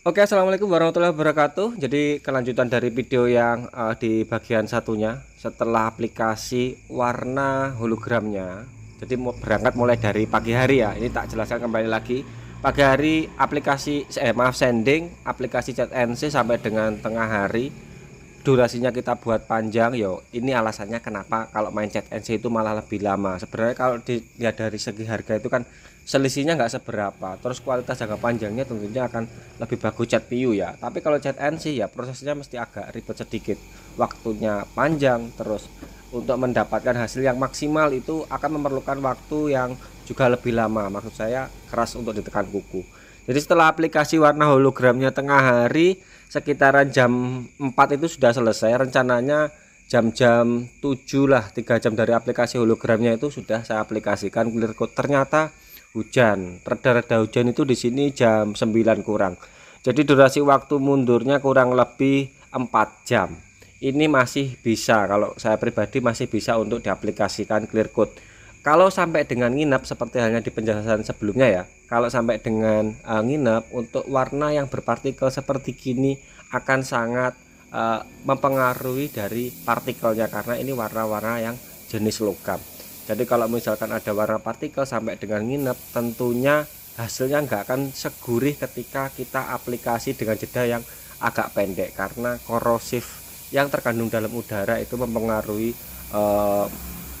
Oke, assalamualaikum warahmatullahi wabarakatuh. Jadi kelanjutan dari video yang di bagian satunya setelah aplikasi warna hologramnya. Jadi mau berangkat mulai dari pagi hari ya. Ini tak jelaskan kembali lagi. Pagi hari aplikasi sending aplikasi chat NC sampai dengan tengah hari. Durasinya kita buat panjang yo. Ini alasannya kenapa kalau main chat NC itu malah lebih lama. Sebenarnya kalau dilihat dari segi harga itu kan selisihnya nggak seberapa. Terus kualitas jangka panjangnya tentunya akan lebih bagus chat PU ya. Tapi kalau chat NC ya prosesnya mesti agak ribet sedikit. Waktunya panjang, terus untuk mendapatkan hasil yang maksimal itu akan memerlukan waktu yang juga lebih lama. Maksud saya keras untuk ditekan kuku. Jadi setelah aplikasi warna hologramnya tengah hari sekitaran jam 4 itu sudah selesai. Rencananya jam-jam 7 lah, 3 jam dari aplikasi hologramnya itu sudah saya aplikasikan clear code. Ternyata hujan, reda-reda hujan itu di sini jam 9 kurang. Jadi durasi waktu mundurnya kurang lebih 4 jam. Ini masih bisa, kalau saya pribadi masih bisa untuk diaplikasikan clear code. Kalau sampai dengan nginep seperti halnya di penjelasan sebelumnya ya, kalau sampai dengan nginep untuk warna yang berpartikel seperti gini akan sangat mempengaruhi dari partikelnya, karena ini warna-warna yang jenis logam. Jadi kalau misalkan ada warna partikel sampai dengan nginep, tentunya hasilnya nggak akan segurih ketika kita aplikasi dengan jeda yang agak pendek, karena korosif yang terkandung dalam udara itu mempengaruhi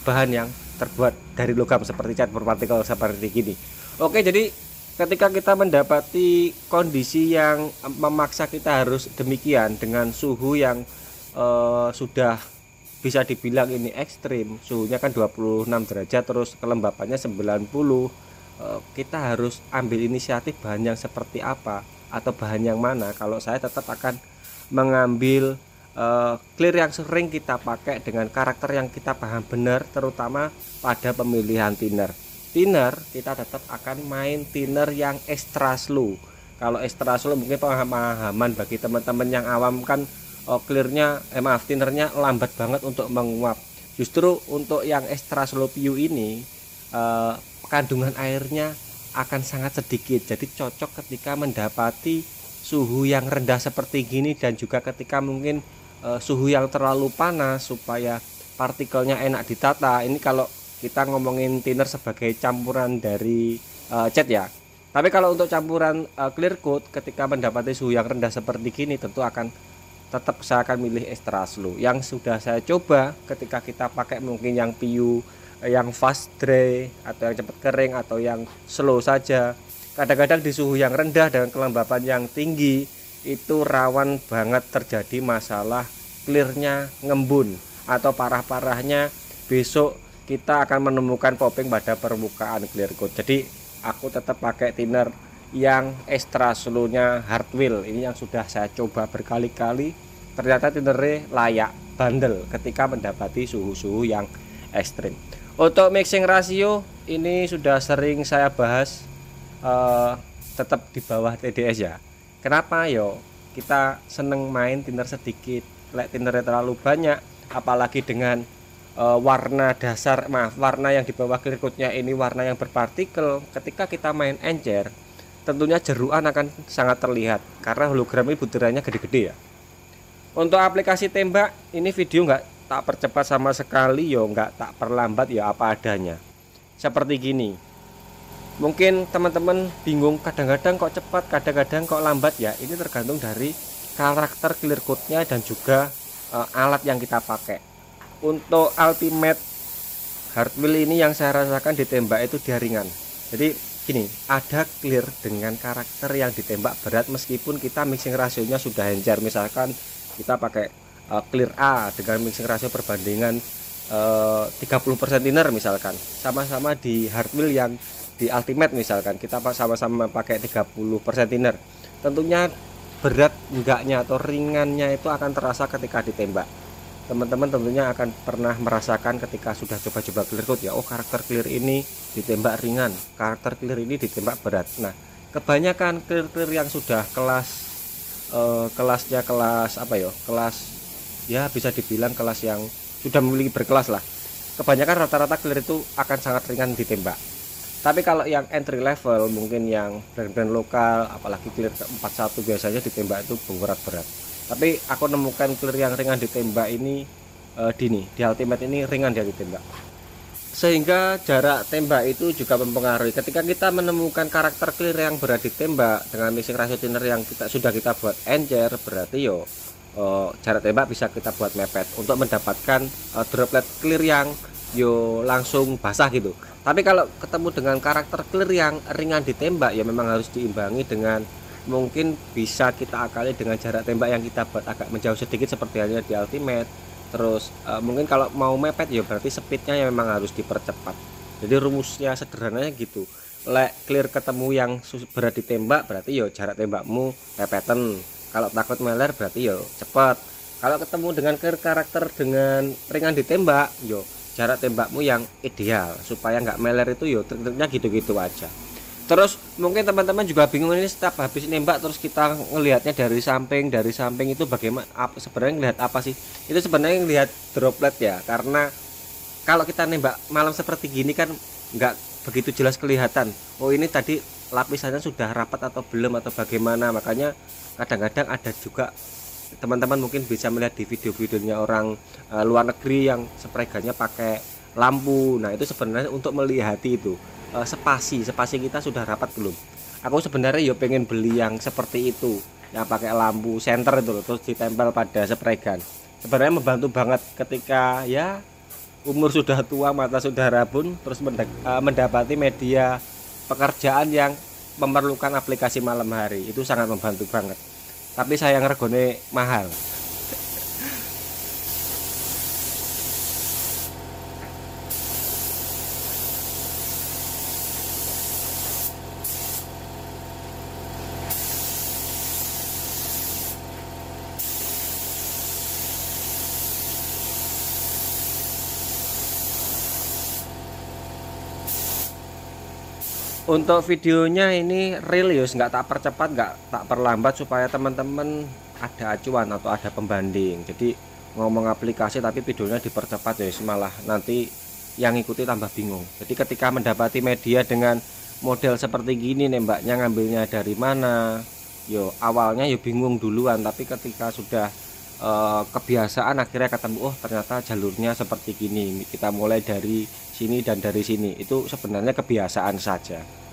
bahan yang terbuat dari logam seperti cat berpartikel seperti gini. Oke, jadi ketika kita mendapati kondisi yang memaksa kita harus demikian dengan suhu yang sudah bisa dibilang ini ekstrim, suhunya kan 26 derajat terus kelembapannya 90, kita harus ambil inisiatif bahan yang seperti apa atau bahan yang mana. Kalau saya tetap akan mengambil clear yang sering kita pakai dengan karakter yang kita paham benar, terutama pada pemilihan thinner. Thinner kita tetap akan main thinner yang extra slow. Kalau extra slow mungkin pemahaman bagi teman-teman yang awam kan thinnernya lambat banget untuk menguap. Justru untuk yang extra slow PU ini kandungan airnya akan sangat sedikit, jadi cocok ketika mendapati suhu yang rendah seperti gini, dan juga ketika mungkin suhu yang terlalu panas supaya partikelnya enak ditata. Ini kalau kita ngomongin thinner sebagai campuran dari cat ya. Tapi kalau untuk campuran clear coat ketika mendapati suhu yang rendah seperti gini, tentu akan tetap saya akan milih extra slow. Yang sudah saya coba ketika kita pakai mungkin yang PU yang fast dry atau yang cepat kering atau yang slow saja, kadang-kadang di suhu yang rendah dengan kelembapan yang tinggi itu rawan banget terjadi masalah clearnya ngembun, atau parah-parahnya besok kita akan menemukan popping pada permukaan clear coat. Jadi aku tetap pakai thinner yang extra slow-nya Hardwell. Ini yang sudah saya coba berkali-kali, ternyata thinnernya layak bandel ketika mendapati suhu-suhu yang ekstrim. Untuk mixing rasio ini sudah sering saya bahas, tetap di bawah TDS ya. Kenapa yo? Kita seneng main thinner sedikit. Lek thinnernya terlalu banyak, apalagi dengan warna dasar, warna yang di bawah clear coatnya ini warna yang berpartikel. Ketika kita main encer, tentunya jeruan akan sangat terlihat karena hologram ini butirannya gede-gede ya. Untuk aplikasi tembak ini video nggak tak percepat sama sekali yo, nggak tak perlambat ya, apa adanya. Seperti gini. Mungkin teman-teman bingung, kadang-kadang kok cepat, kadang-kadang kok lambat ya. Ini tergantung dari karakter clear coatnya dan juga alat yang kita pakai. Untuk ultimate Hardwell ini yang saya rasakan ditembak itu dia ringan. Jadi gini, ada clear dengan karakter yang ditembak berat meskipun kita mixing rasionya sudah encer. Misalkan kita pakai clear A dengan mixing rasio perbandingan 30% thinner misalkan, sama-sama di Hardwell yang di ultimate misalkan kita sama-sama pakai 30% thinner, tentunya berat enggaknya atau ringannya itu akan terasa ketika ditembak. Teman-teman tentunya akan pernah merasakan ketika sudah coba-coba clear coat ya, oh karakter clear ini ditembak ringan, karakter clear ini ditembak berat. Nah kebanyakan clear yang sudah kelasnya kelas apa ya, kelas ya bisa dibilang kelas yang sudah memiliki berkelas lah, kebanyakan rata-rata clear itu akan sangat ringan ditembak. Tapi kalau yang entry level, mungkin yang brand-brand lokal, apalagi clear 41 biasanya ditembak itu berat-berat. Tapi aku nemukan clear yang ringan ditembak ini di ultimate ini ringan dia ditembak, sehingga jarak tembak itu juga mempengaruhi. Ketika kita menemukan karakter clear yang berat ditembak dengan missing ratio thinner yang sudah kita buat encer, berarti jarak tembak bisa kita buat mepet untuk mendapatkan droplet clear yang langsung basah gitu. Tapi kalau ketemu dengan karakter clear yang ringan ditembak, ya memang harus diimbangi dengan mungkin bisa kita akali dengan jarak tembak yang kita buat agak menjauh sedikit seperti halnya di ultimate. Terus mungkin kalau mau mepet ya berarti speednya ya memang harus dipercepat. Jadi rumusnya sederhananya gitu. Clear ketemu yang berat ditembak berarti ya jarak tembakmu mepetan. Kalau takut meler berarti ya cepat. Kalau ketemu dengan clear karakter dengan ringan ditembak, jarak tembakmu yang ideal supaya nggak meler itu triknya gitu-gitu aja. Terus mungkin teman-teman juga bingung, ini setiap habis nembak terus kita ngelihatnya dari samping itu bagaimana, sebenarnya ngelihat apa sih? Itu sebenarnya ngelihat droplet ya, karena kalau kita nembak malam seperti gini kan nggak begitu jelas kelihatan, oh ini tadi lapisannya sudah rapat atau belum atau bagaimana. Makanya kadang-kadang ada juga teman-teman mungkin bisa melihat di video-videonya orang luar negeri yang spregannya pakai lampu. Nah itu sebenarnya untuk melihat itu spasi kita sudah rapat belum. Aku sebenarnya pengen beli yang seperti itu, yang pakai lampu senter itu loh, terus ditempel pada spregan. Sebenarnya membantu banget ketika ya umur sudah tua, mata sudah rabun, terus mendapati media pekerjaan yang memerlukan aplikasi malam hari, itu sangat membantu banget. Tapi sayang regone mahal. Untuk videonya ini real nggak tak percepat, nggak tak perlambat, supaya teman-teman ada acuan atau ada pembanding. Jadi ngomong aplikasi tapi videonya dipercepat malah nanti yang ikuti tambah bingung. Jadi ketika mendapati media dengan model seperti gini, nembaknya ngambilnya dari mana, awalnya bingung duluan, tapi ketika sudah kebiasaan akhirnya ketemu, oh ternyata jalurnya seperti gini, kita mulai dari sini dan dari sini. Itu sebenarnya kebiasaan saja.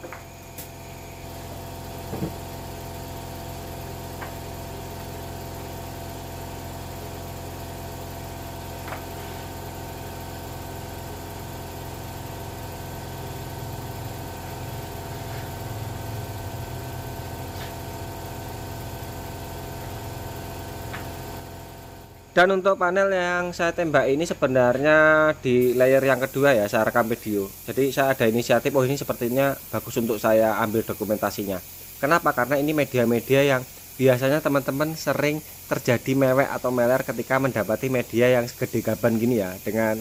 Dan untuk panel yang saya tembak ini sebenarnya di layer yang kedua ya, saya rekam video. Jadi saya ada inisiatif, oh ini sepertinya bagus untuk saya ambil dokumentasinya. Kenapa? Karena ini media-media yang biasanya teman-teman sering terjadi mewek atau meler ketika mendapati media yang segede gaban gini ya, dengan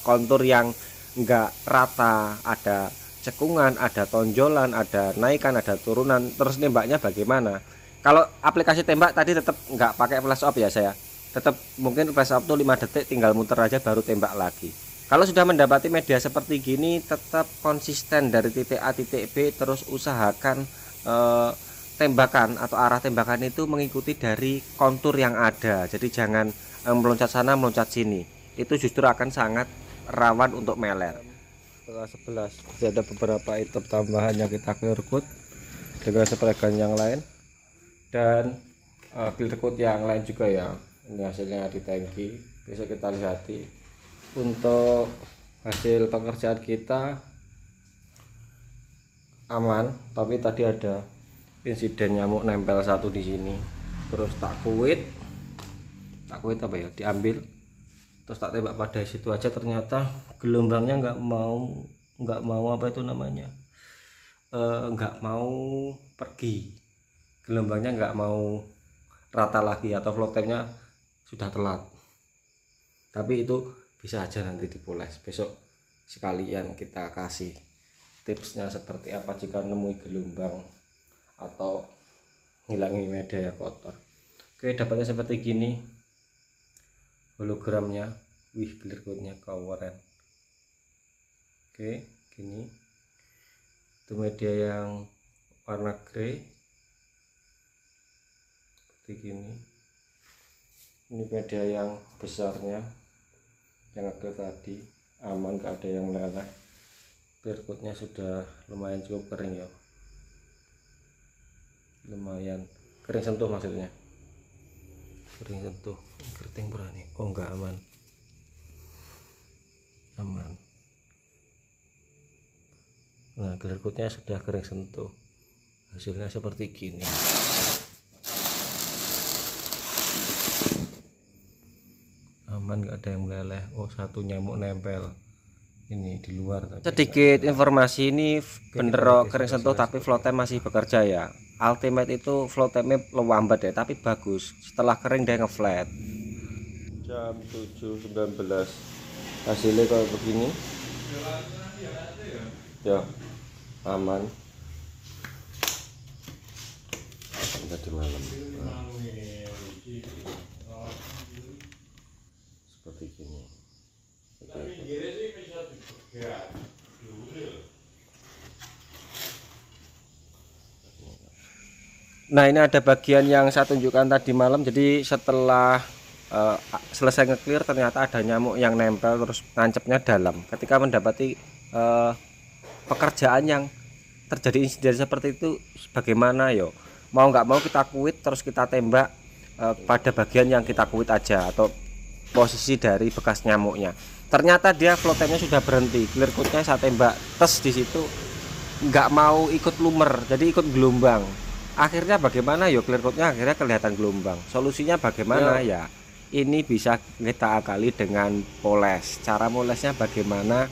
kontur yang enggak rata, ada cekungan, ada tonjolan, ada naikan, ada turunan. Terus nembaknya bagaimana? Kalau aplikasi tembak tadi tetap nggak pakai flash off ya, saya tetap mungkin flash up tuh 5 detik, tinggal muter aja baru tembak lagi. Kalau sudah mendapati media seperti gini, tetap konsisten dari titik A titik B, terus usahakan tembakan atau arah tembakan itu mengikuti dari kontur yang ada. Jadi jangan meloncat sana meloncat sini, itu justru akan sangat rawan untuk meler. Setelah 11 masih ada beberapa item tambahan yang kita clear coat dengan spregan yang lain, dan clear coat yang lain juga ya. Ini hasilnya di tangki, bisa kita lihat. Untuk hasil pekerjaan kita aman, tapi tadi ada insiden nyamuk nempel satu di sini. Terus tak kuit apa ya, diambil, terus tak tembak pada situ aja, ternyata gelombangnya nggak mau apa itu namanya, nggak mau pergi, gelombangnya nggak mau rata lagi, atau flow time-nya sudah telat. Tapi itu bisa aja nanti dipoles besok, sekalian kita kasih tipsnya seperti apa jika nemui gelombang atau hilangi media kotor. Oke, dapatnya seperti gini hologramnya. Wih, clear coatnya keren. Oke, gini Itu media yang warna grey seperti gini. Ini media yang besarnya yang agak tadi, aman, gak ada yang meleleh. Clear coatnya sudah lumayan cukup kering ya, lumayan kering sentuh, maksudnya kering sentuh. Keriting berani, oh enggak, aman. Nah, clear coatnya sudah kering sentuh, hasilnya seperti gini. Aman, nggak ada yang meleleh. Oh, satu nyamuk nempel ini di luar. Sedikit informasi, ini bener kering sentuh tapi flow time masih bekerja ya. Ultimate itu flow time lambat ya, tapi bagus. Setelah kering dia ngeflat. Jam 7.19 hasilnya kalau begini ya, aman. Tadi malam seperti gini. Nah, ini ada bagian yang saya tunjukkan tadi malam. Jadi setelah selesai nge-clear, ternyata ada nyamuk yang nempel terus nancapnya dalam. Ketika mendapati pekerjaan yang terjadi insiden seperti itu, bagaimana yo? Mau nggak mau kita kuit, terus kita tembak pada bagian yang kita kuit aja, atau posisi dari bekas nyamuknya. Ternyata dia flow time-nya sudah berhenti. Clear coat-nya saya tembak tes di situ, nggak mau ikut lumer, jadi ikut gelombang. Akhirnya bagaimana yo? Clear coat-nya akhirnya kelihatan gelombang. Solusinya bagaimana ya? Ini bisa kita akali dengan poles. Cara molesnya bagaimana?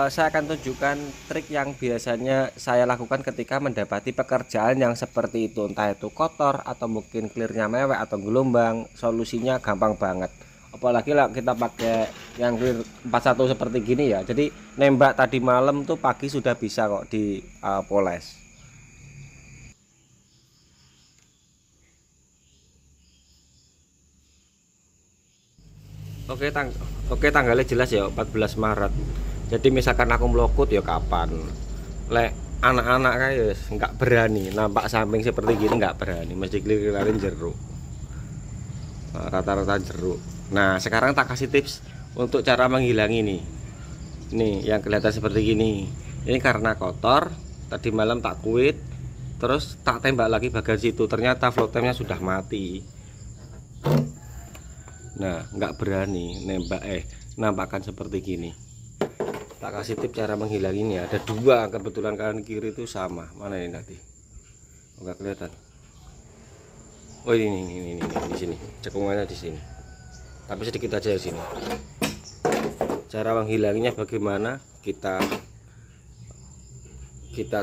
Saya akan tunjukkan trik yang biasanya saya lakukan ketika mendapati pekerjaan yang seperti itu, entah itu kotor atau mungkin clearnya mewek atau gelombang. Solusinya gampang banget, apalagi lah kita pakai yang clear 41 seperti gini ya. Jadi nembak tadi malam tuh pagi sudah bisa kok di poles. Oke, tanggalnya jelas ya, 14 Maret. Jadi misalkan aku melokut ya kapan, lek anak-anak kayak nggak berani nampak samping seperti gini, nggak berani, mesti keliling jeruk, rata-rata jeruk. Nah, sekarang tak kasih tips untuk cara menghilangi nih yang kelihatan seperti gini. Ini karena kotor, tadi malam tak kuit, terus tak tembak lagi bagian situ, ternyata flow time-nya sudah mati. Nah, nggak berani nembak nampakkan seperti gini. Tak kasih tips cara menghilanginya. Ada dua, kebetulan kanan kiri itu sama. Mana ini tadi? Enggak kelihatan. Oh, ini di sini. Cekungannya di sini. Tapi sedikit aja di sini. Cara menghilanginya bagaimana? Kita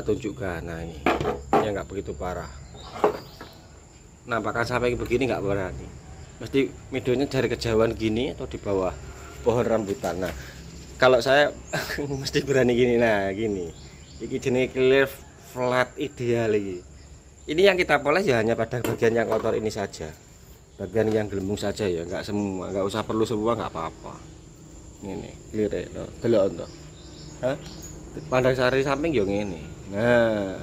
tunjukkan. Nah, ini nggak begitu parah. Nampakkan sampai begini nggak berani. Mesti videonya dari kejauhan gini atau di bawah pohon rambutan. Nah, kalau saya mesti berani gini. Nah, gini. Ini jenis clear flat ideal ini. Ini yang kita poles ya hanya pada bagian yang kotor ini saja. Bagian yang gelembung saja ya, nggak semua, nggak usah perlu semua, nggak apa-apa. Ini clear ya, delok to. Hah? Pandang sari samping yo ngene. Nah.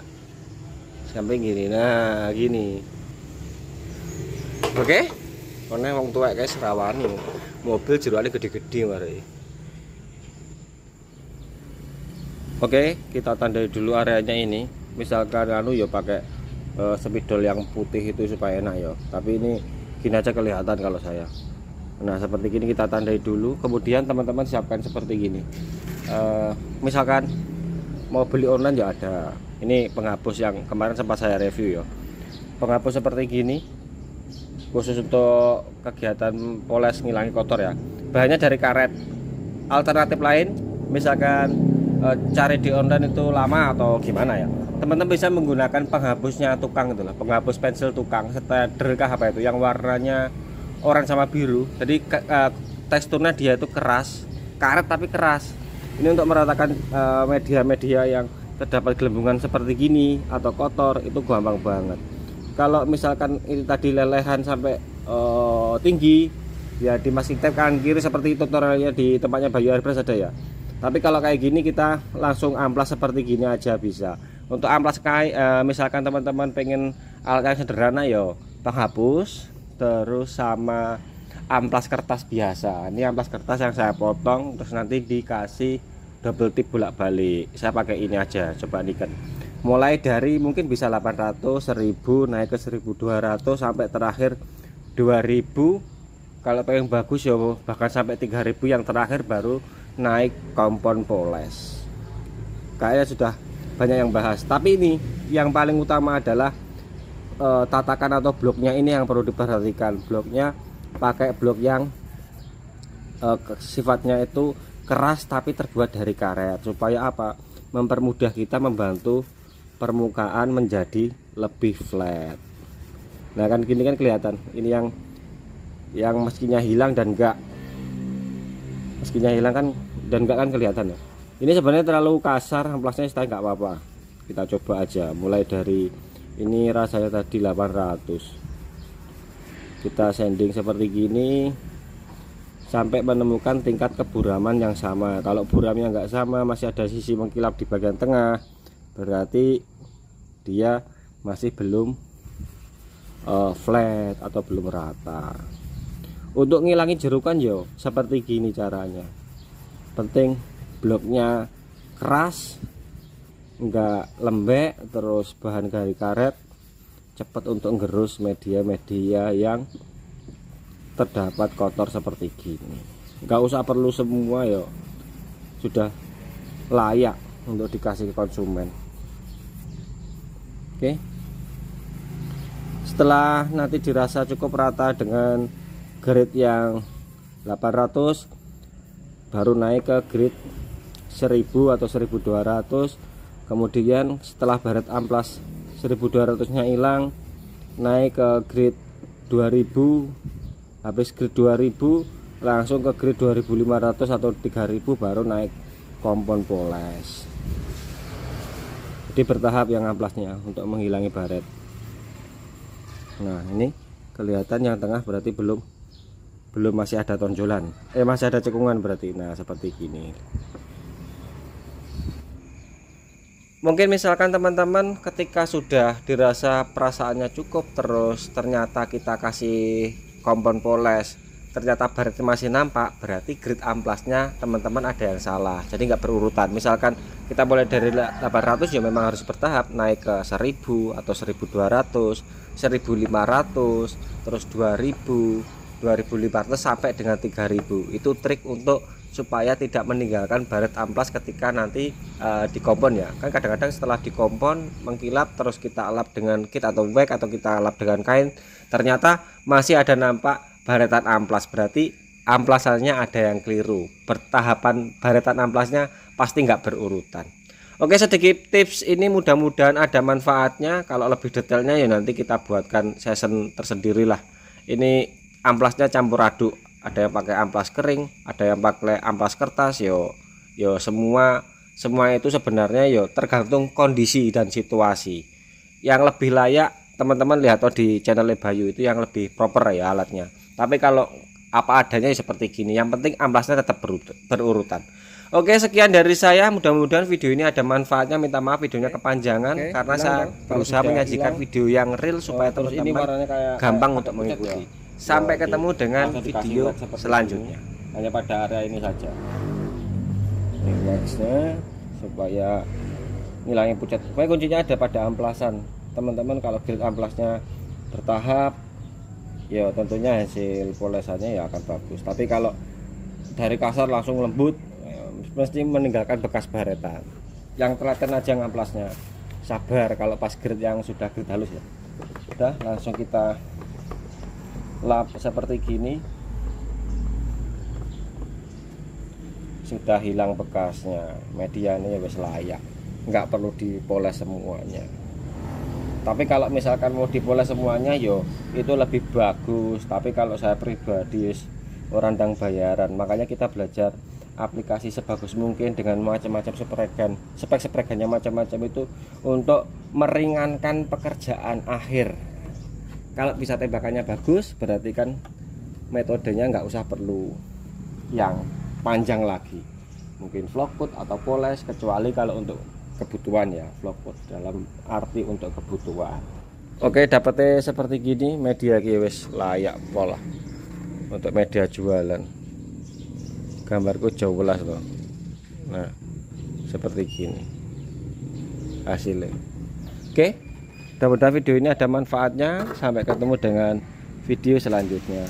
Samping gini. Nah, gini. Oke? Karena wong tua kayak serawani. Mobil jeroane gede-gede mari. Oke, kita tandai dulu areanya ini. Misalkan anu ya pakai spidol yang putih itu supaya enak ya. Tapi ini gini aja kelihatan kalau saya. Nah, seperti gini kita tandai dulu. Kemudian teman-teman siapkan seperti gini. Misalkan mau beli online ya ada. Ini penghapus yang kemarin sempat saya review ya. Penghapus seperti gini. Khusus untuk kegiatan poles ngilangi kotor ya. Bahannya dari karet. Alternatif lain, misalkan cari di online itu lama atau gimana ya, teman-teman bisa menggunakan penghapusnya tukang itu lah, penghapus pensil tukang Staedtler kah apa itu yang warnanya oranye sama biru. Jadi teksturnya dia itu keras, karet tapi keras. Ini untuk meratakan media-media yang terdapat gelembungan seperti gini atau kotor, itu gampang banget. Kalau misalkan ini tadi lelehan sampai tinggi ya, di masking tape kanan kiri seperti tutorialnya di tempatnya Bayu Airbrush ada ya. Tapi kalau kayak gini kita langsung amplas seperti gini aja bisa. Untuk amplas kayak misalkan teman-teman pengen alat yang sederhana yo penghapus terus sama amplas kertas biasa. Ini amplas kertas yang saya potong terus nanti dikasih double tip bolak-balik. Saya pakai ini aja, coba niken. Mulai dari mungkin bisa 800, 1000 naik ke 1200 sampai terakhir 2000. Kalau pengen bagus ya bahkan sampai 3000 yang terakhir baru naik kompon poles. Kayaknya sudah banyak yang bahas, tapi ini yang paling utama adalah tatakan atau bloknya ini yang perlu diperhatikan. Bloknya pakai blok yang sifatnya itu keras tapi terbuat dari karet, supaya apa? Mempermudah kita membantu permukaan menjadi lebih flat. Nah kan gini kan kelihatan ini yang meskinya hilang dan enggak kan kelihatan ya. Ini sebenarnya terlalu kasar amplasnya, saya nggak apa-apa. Kita coba aja mulai dari ini, rasanya tadi 800. Kita sanding seperti gini sampai menemukan tingkat keburaman yang sama. Kalau buramnya nggak sama, masih ada sisi mengkilap di bagian tengah, berarti dia masih belum flat atau belum rata. Untuk ngilangin jerukan yo seperti gini caranya. Penting bloknya keras, enggak lembek, terus bahan dari karet, cepat untuk ngerus media-media yang terdapat kotor seperti gini. Enggak usah perlu semua ya, sudah layak untuk dikasih ke konsumen. Oke, setelah nanti dirasa cukup rata dengan grade yang 800, baru naik ke grade 1000 atau 1200. Kemudian setelah baret amplas 1200 nya hilang, naik ke grade 2000. Habis grade 2000 langsung ke grade 2500 atau 3000 baru naik kompon poles. Jadi bertahap yang amplasnya untuk menghilangi baret. Nah ini kelihatan yang tengah berarti belum masih ada tonjolan, masih ada cekungan berarti. Nah seperti gini. Mungkin misalkan teman-teman ketika sudah dirasa perasaannya cukup, terus ternyata kita kasih kompon poles, ternyata baretnya masih nampak, berarti grade amplasnya teman-teman ada yang salah. Jadi nggak berurutan. Misalkan kita mulai dari 800 ya memang harus bertahap naik ke 1000 atau 1200, 1500, terus 2000, 2500 sampai dengan 3000. Itu trik untuk supaya tidak meninggalkan baret amplas ketika nanti dikompon ya. Kan kadang-kadang setelah dikompon mengkilap, terus kita lap dengan kit atau wax atau kita lap dengan kain, ternyata masih ada nampak baretan amplas, berarti amplasannya ada yang keliru. Bertahapan baretan amplasnya pasti nggak berurutan. Oke, sedikit tips ini mudah-mudahan ada manfaatnya. Kalau lebih detailnya ya nanti kita buatkan session tersendiri lah. Ini amplasnya campur aduk, ada yang pakai amplas kering, ada yang pakai amplas kertas. Yo semua itu sebenarnya yo tergantung kondisi dan situasi. Yang lebih layak teman-teman lihat di channel Bayu itu yang lebih proper ya alatnya. Tapi kalau apa adanya ya seperti gini, yang penting amplasnya tetap berurutan. Oke, sekian dari saya, mudah-mudahan video ini ada manfaatnya. Minta maaf videonya kepanjangan karena saya berusaha menyajikan video yang real supaya teman-teman gampang untuk mengikuti. Sampai ketemu dengan video selanjutnya. Hanya pada area ini saja. Ini waxnya supaya ngilangin pucat. Pokoknya kuncinya ada pada amplasan. Teman-teman kalau grade amplasnya bertahap, ya tentunya hasil polesannya ya akan bagus. Tapi kalau dari kasar langsung lembut, mesti meninggalkan bekas baretan. Yang telaten aja amplasnya. Sabar kalau pas grade yang sudah grade halus ya. Udah langsung kita lap seperti gini, sudah hilang bekasnya, medianya ya wis layak, nggak perlu dipoles semuanya. Tapi kalau misalkan mau dipoles semuanya yo itu lebih bagus. Tapi kalau saya pribadi orang dang bayaran, makanya kita belajar aplikasi sebagus mungkin dengan macam-macam spek-spekannya macam-macam itu untuk meringankan pekerjaan akhir. Kalau bisa tembakannya bagus, berarti kan metodenya nggak usah perlu yang panjang lagi. mungkin vlog food atau poles, kecuali kalau untuk kebutuhan ya, vlog food dalam arti untuk kebutuhan. Oke, dapetnya seperti gini, media wis layak pola untuk media jualan. Gambarku jauh lah loh. Nah, seperti gini hasilnya. Oke, mudah-mudahan video ini ada manfaatnya. Sampai ketemu dengan video selanjutnya.